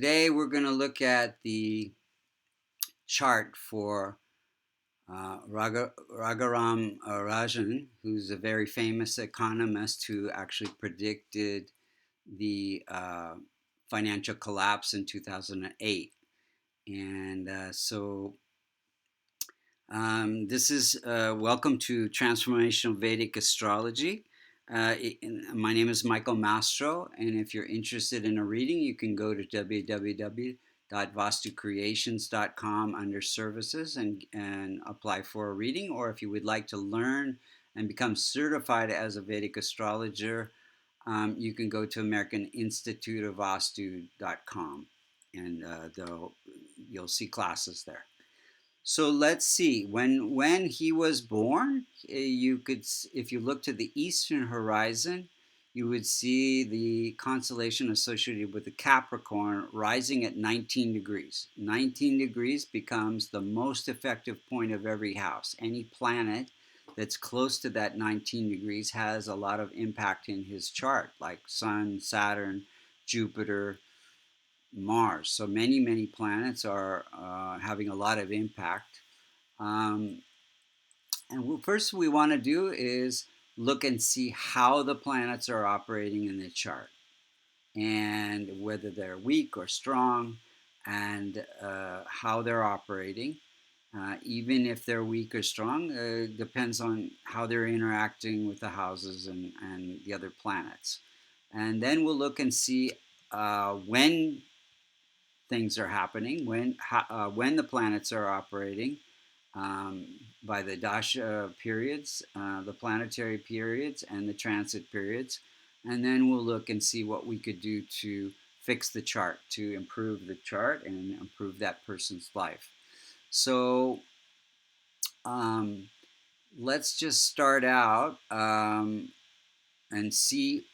Today we're going to look at the chart for Raghuram Rajan, who's a very famous economist who actually predicted the financial collapse in 2008. And this is welcome to Transformational Vedic Astrology. My name is Michael Mastro, and if you're interested in a reading, you can go to www.vastucreations.com under services and apply for a reading. Or if you would like to learn and become certified as a Vedic astrologer, you can go to American Institute of Vastu.com, and you'll see classes there. So let's see. When he was born, you could, if you look to the eastern horizon, you would see the constellation associated with the Capricorn rising at 19 degrees. 19 degrees becomes the most effective point of every house. Any planet that's close to that 19 degrees has a lot of impact in his chart, like Sun, Saturn, Jupiter, Mars. So many planets are having a lot of impact. Um, and first we want to do is look and see how the planets are operating in the chart and whether they're weak or strong and how they're operating. Even if they're weak or strong, depends on how they're interacting with the houses and the other planets. And then we'll look and see when things are happening, when the planets are operating, um, by the dasha periods, the planetary periods, and the transit periods. And then we'll look and see what we could do to fix the chart, to improve the chart and improve that person's life. So um, let's just start out and see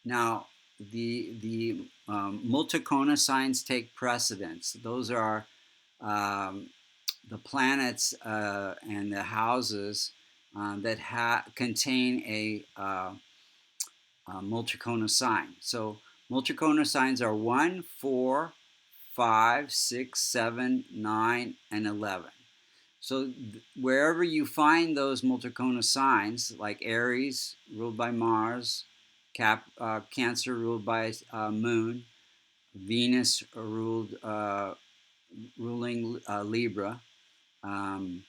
now. The multicona signs take precedence. Those are um, the planets and the houses that contain a multicona sign. So multicona signs are 1, 4, 5, 6, 7, 9, and 11. So wherever you find those multicona signs, like Aries, ruled by Mars, Cancer, ruled by Moon, Venus, ruling Libra, um,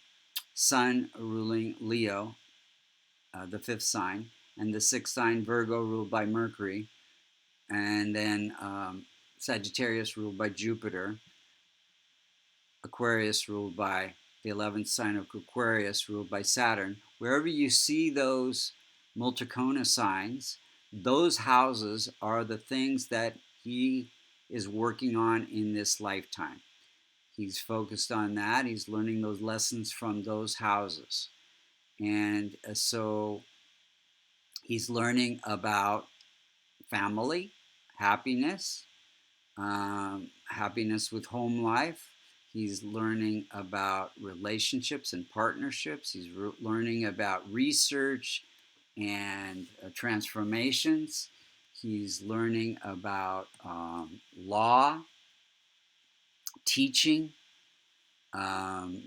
Sun ruling Leo, the fifth sign, and the sixth sign Virgo ruled by Mercury, and then Sagittarius ruled by Jupiter, Aquarius ruled by the 11th sign of Aquarius ruled by Saturn. Wherever you see those multicona signs, those houses are the things that he is working on in this lifetime. He's focused on that. He's learning those lessons from those houses. And so he's learning about family, happiness, happiness with home life. He's learning about relationships and partnerships. He's learning about research and transformations. He's learning about law, teaching,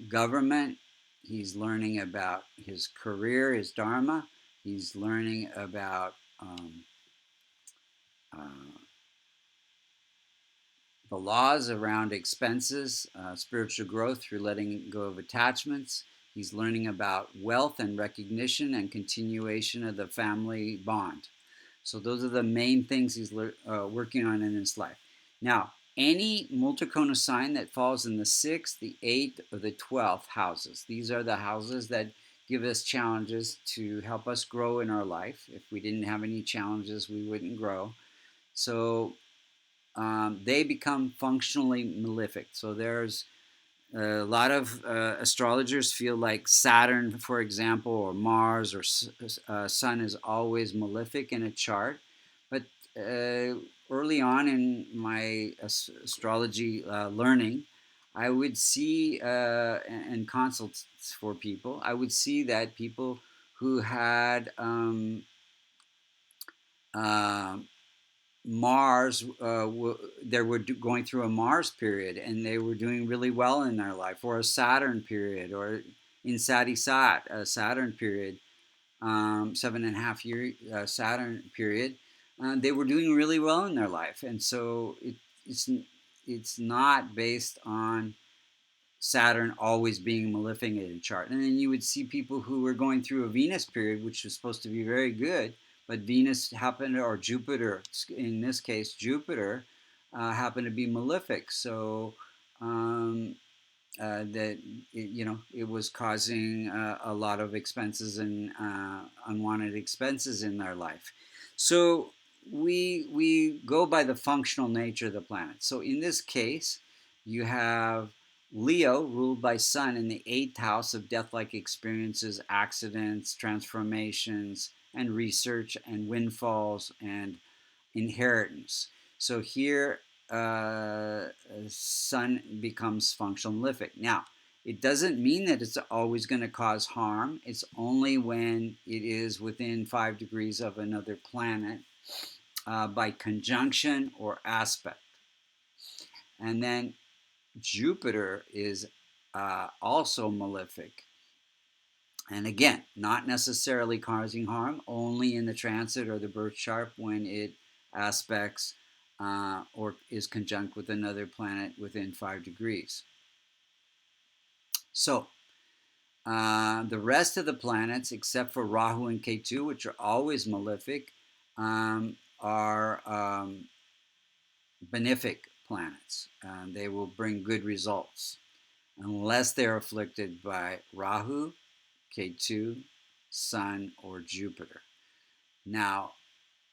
government. He's learning about his career, his dharma. He's learning about uh, the laws around expenses, spiritual growth through letting go of attachments. He's learning about wealth and recognition and continuation of the family bond. So those are the main things he's working on in his life. Now, any multicona sign that falls in the 6th, the 8th, or the 12th houses, these are the houses that give us challenges to help us grow in our life. If we didn't have any challenges, we wouldn't grow. So they become functionally malefic. So there's a lot of astrologers feel like Saturn, for example, or Mars or Sun is always malefic in a chart. But early on in my astrology learning, I would see, and consults for people, I would see that people who had uh, Mars, they were going through a Mars period, and they were doing really well in their life, or a Saturn period, or in Sati Sat, a Saturn period, 7.5 year Saturn period. They were doing really well in their life, and so it's it's not based on Saturn always being malefic in a chart. And then you would see people who were going through a Venus period, which was supposed to be very good, but Venus happened, or Jupiter, in this case, Jupiter, happened to be malefic. So um, that it was causing a lot of expenses and unwanted expenses in their life. So we go by the functional nature of the planet. So in this case, you have Leo ruled by Sun in the eighth house of death-like experiences, accidents, transformations, and research, and windfalls, and inheritance. So here, Sun becomes functional malefic. Now, it doesn't mean that it's always going to cause harm. It's only when it is within 5 degrees of another planet by conjunction or aspect. And then Jupiter is also malefic. And again, not necessarily causing harm, only in the transit or the birth chart when it aspects or is conjunct with another planet within 5 degrees. So, the rest of the planets, except for Rahu and Ketu, which are always malefic, are benefic planets. They will bring good results unless they're afflicted by Rahu, Ketu, Sun, or Jupiter. Now,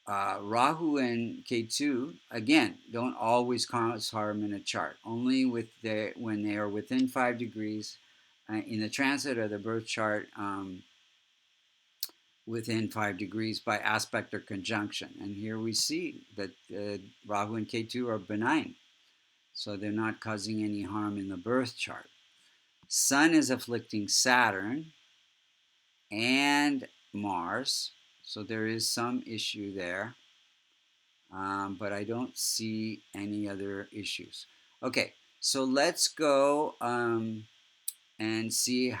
Rahu and Ketu, again, don't always cause harm in a chart. Only when they are within 5 degrees in the transit or the birth chart within 5 degrees by aspect or conjunction. And here we see that Rahu and Ketu are benign. So they're not causing any harm in the birth chart. Sun is afflicting Saturn and Mars. So there is some issue there. But I don't see any other issues. Okay, so let's go and see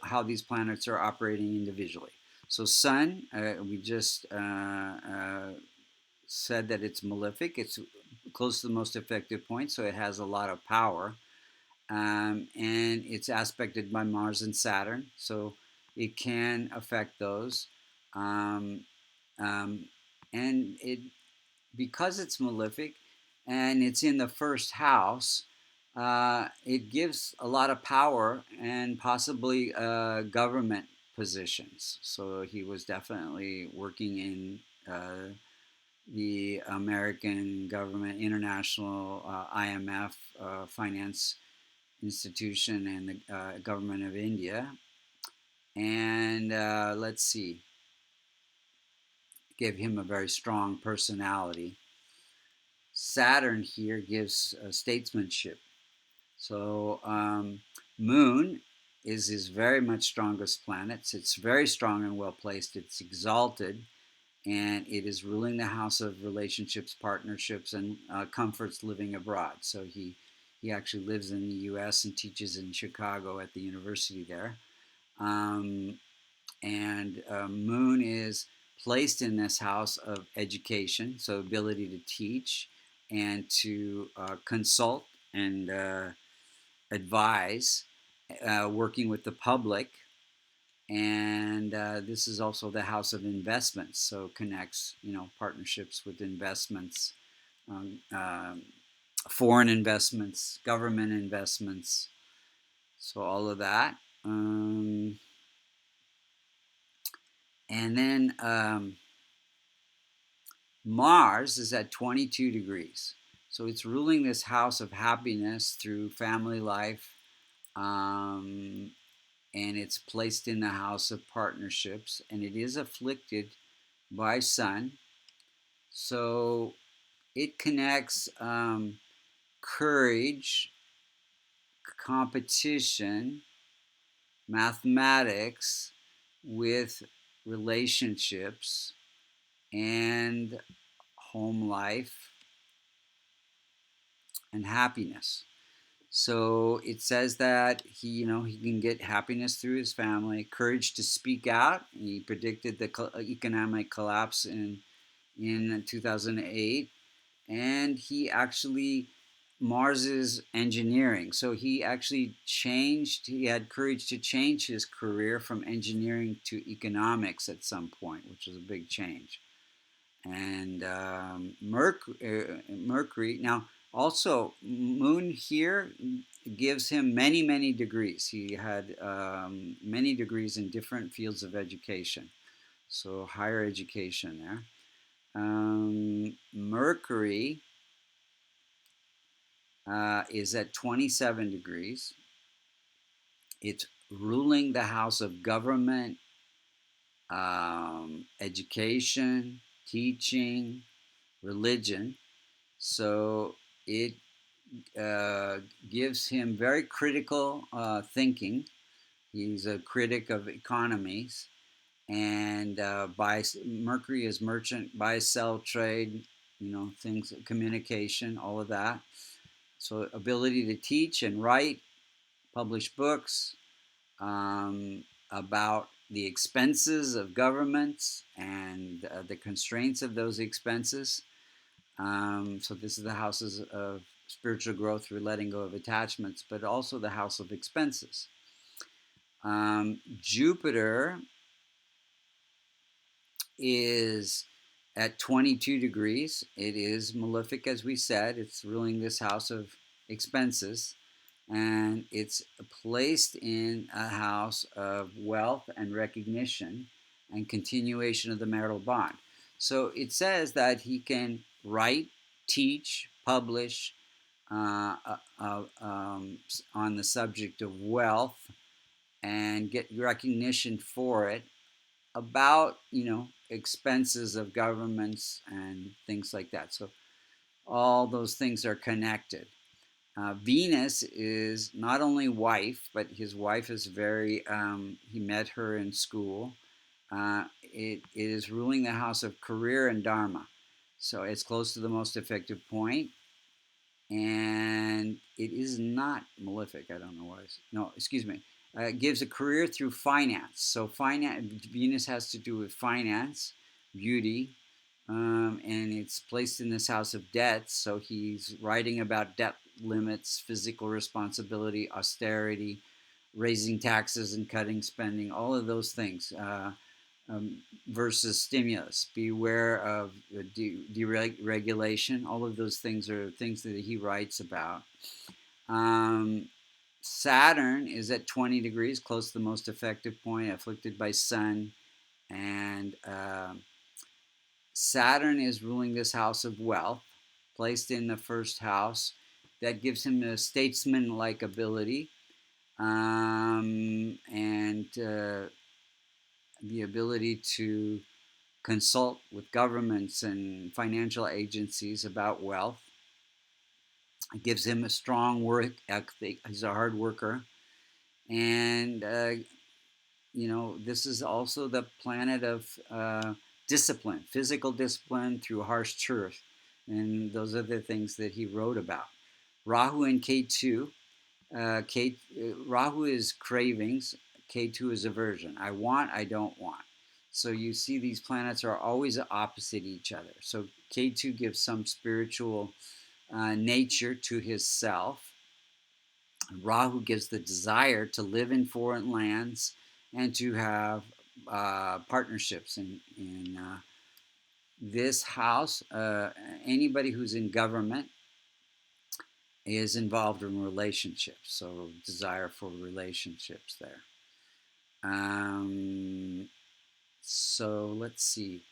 how these planets are operating individually. So Sun, we just said that it's malefic. It's close to the most effective point, so it has a lot of power. And it's aspected by Mars and Saturn, so it can affect those. Um, and it because it's malefic and it's in the first house, it gives a lot of power and possibly government positions. So he was definitely working in the American government, international IMF finance institution, and the government of India. And let's see, gave him a very strong personality. Saturn here gives statesmanship. So Moon is his very much strongest planet. It's very strong and well placed. It's exalted, and it is ruling the house of relationships, partnerships, and comforts living abroad. So he actually lives in the U.S. and teaches in Chicago at the university there. And Moon is placed in this house of education, so ability to teach and to consult and advise, working with the public. And this is also the house of investments, so connects partnerships with investments, um, um, foreign investments, government investments, so all of that. And then Mars is at 22 degrees. So it's ruling this house of happiness through family life, and it's placed in the house of partnerships, and it is afflicted by Sun. So it connects courage, competition, mathematics with relationships, and home life, and happiness. So it says that he can get happiness through his family, courage to speak out. He predicted the economic collapse in 2008, and he actually Mars's engineering. So he actually changed. He had courage to change his career from engineering to economics at some point, which was a big change. And Mercury. Now, also Moon here gives him many degrees. He had many degrees in different fields of education, so higher education there. Mercury is at 27 degrees. It's ruling the house of government, education, teaching, religion. So it gives him very critical thinking. He's a critic of economies, and Mercury is merchant, buy, sell, trade, things, communication, all of that. So ability to teach and write, publish books about the expenses of governments and the constraints of those expenses. So this is the houses of spiritual growth through letting go of attachments, but also the house of expenses. Jupiter is at 22 degrees. It is malefic, as we said. It's ruling this house of expenses, and it's placed in a house of wealth and recognition and continuation of the marital bond. So it says that he can write, teach, publish on the subject of wealth and get recognition for it about expenses of governments and things like that. So all those things are connected. Venus is not only wife, but his wife is very. He met her in school. It is ruling the house of career and dharma, so it's close to the most effective point, and it is not malefic. I don't know why. No, excuse me. It gives a career through finance. So Venus has to do with finance, beauty, and it's placed in this house of debts. So he's writing about debt limits, physical responsibility, austerity, raising taxes and cutting spending, all of those things. Versus stimulus. Beware of deregulation. All of those things are things that he writes about. Saturn is at 20 degrees, close to the most effective point, afflicted by Sun. And Saturn is ruling this house of wealth, placed in the first house. That gives him a statesman-like ability and the ability to consult with governments and financial agencies about wealth. It gives him a strong work ethic. He's a hard worker. And, this is also the planet of discipline, physical discipline through harsh truth. And those are the things that he wrote about. Rahu and K2. Rahu is cravings. K2 is aversion. I want, I don't want. So you see these planets are always opposite each other. So K2 gives some spiritual nature to his self. Rahu gives the desire to live in foreign lands and to have partnerships in this house. Anybody who's in government is involved in relationships, so desire for relationships there. So let's see.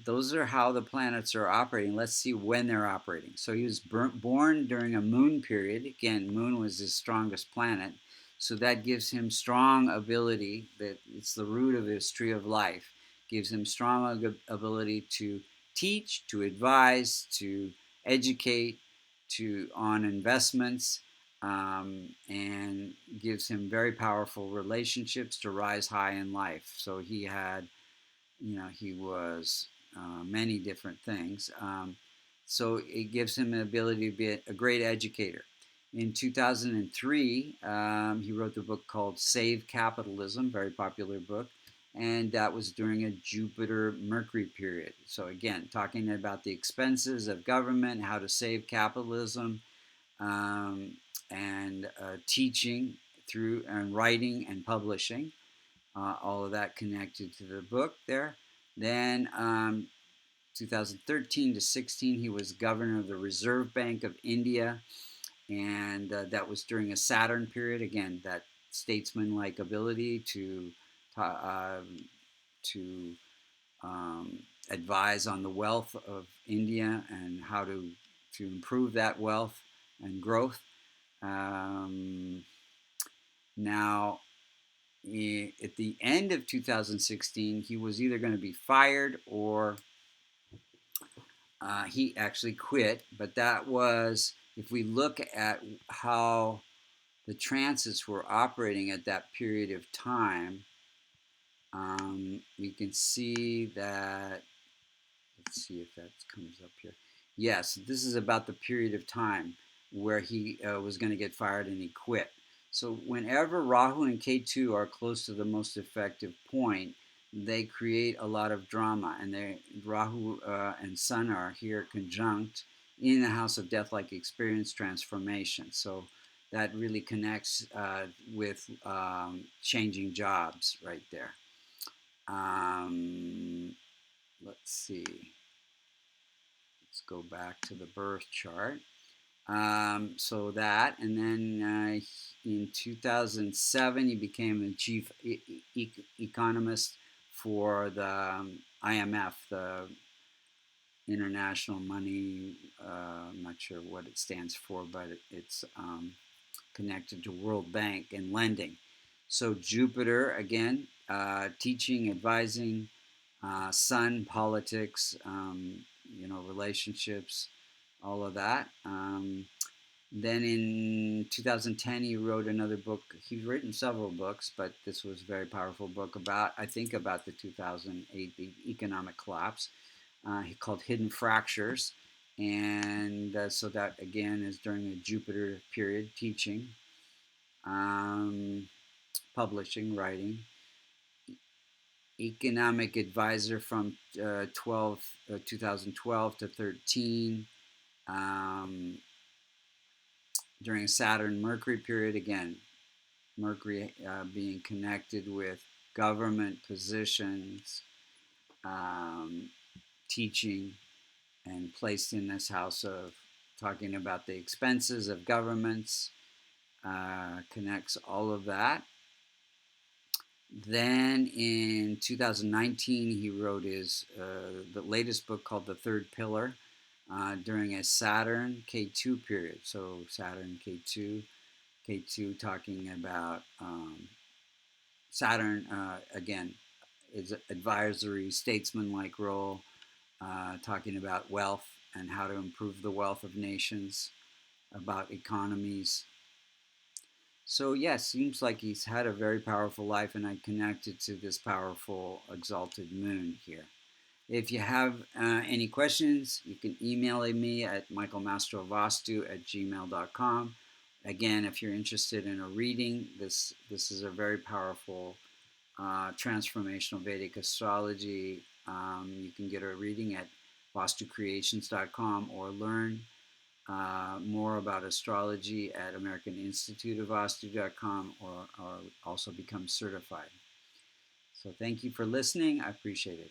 Those are how the planets are operating. Let's see when they're operating. So he was born during a moon period. Again, moon was his strongest planet. So that gives him strong ability. That it's the root of his tree of life. Gives him strong ability to teach, to advise, to educate, on investments, and gives him very powerful relationships to rise high in life. So he had, he was many different things. So it gives him an ability to be a great educator. In 2003, he wrote the book called Save Capitalism, very popular book, and that was during a Jupiter-Mercury period. So again, talking about the expenses of government, how to save capitalism, um, and teaching through and writing and publishing, all of that connected to the book there. Then 2013 to 16, he was governor of the Reserve Bank of India, and that was during a Saturn period. Again, that statesman-like ability uh, to advise on the wealth of India and how to improve that wealth and growth. Um, Now, at the end of 2016, he was either going to be fired or he actually quit. But that was, if we look at how the transits were operating at that period of time, we can see that. Let's see if that comes up here. Yes, this is about the period of time where he was going to get fired and he quit. So whenever Rahu and Ketu are close to the most effective point, they create a lot of drama. And Rahu and Sun are here conjunct in the house of death-like experience transformation. So that really connects with changing jobs right there. Let's see. Let's go back to the birth chart. So that, and then in 2007, he became the chief economist for the IMF, the International Money. I'm not sure what it stands for, but it's connected to World Bank and lending. So Jupiter, again, teaching, advising, Sun, politics, relationships, all of that. Then in 2010, he wrote another book. He's written several books, but this was a very powerful book about the 2008 the economic collapse. He called Hidden Fractures. And so that, again, is during the Jupiter period, teaching, publishing, writing. Economic advisor from 2012 to 13. During Saturn Mercury period, again, Mercury being connected with government positions, teaching, and placed in this house of talking about the expenses of governments, connects all of that. Then in 2019, he wrote the latest book called The Third Pillar during a Saturn K2 period. So Saturn K2 talking about Saturn, again, is advisory, statesman-like role, talking about wealth and how to improve the wealth of nations, about economies. So yes, seems like he's had a very powerful life, and I connected to this powerful exalted moon here. If you have any questions, you can email me at michaelmastrovastu@gmail.com. Again, if you're interested in a reading, this is a very powerful transformational Vedic astrology. You can get a reading at vastucreations.com or learn more about astrology at American Institute of Vastu.com or also become certified. So thank you for listening. I appreciate it.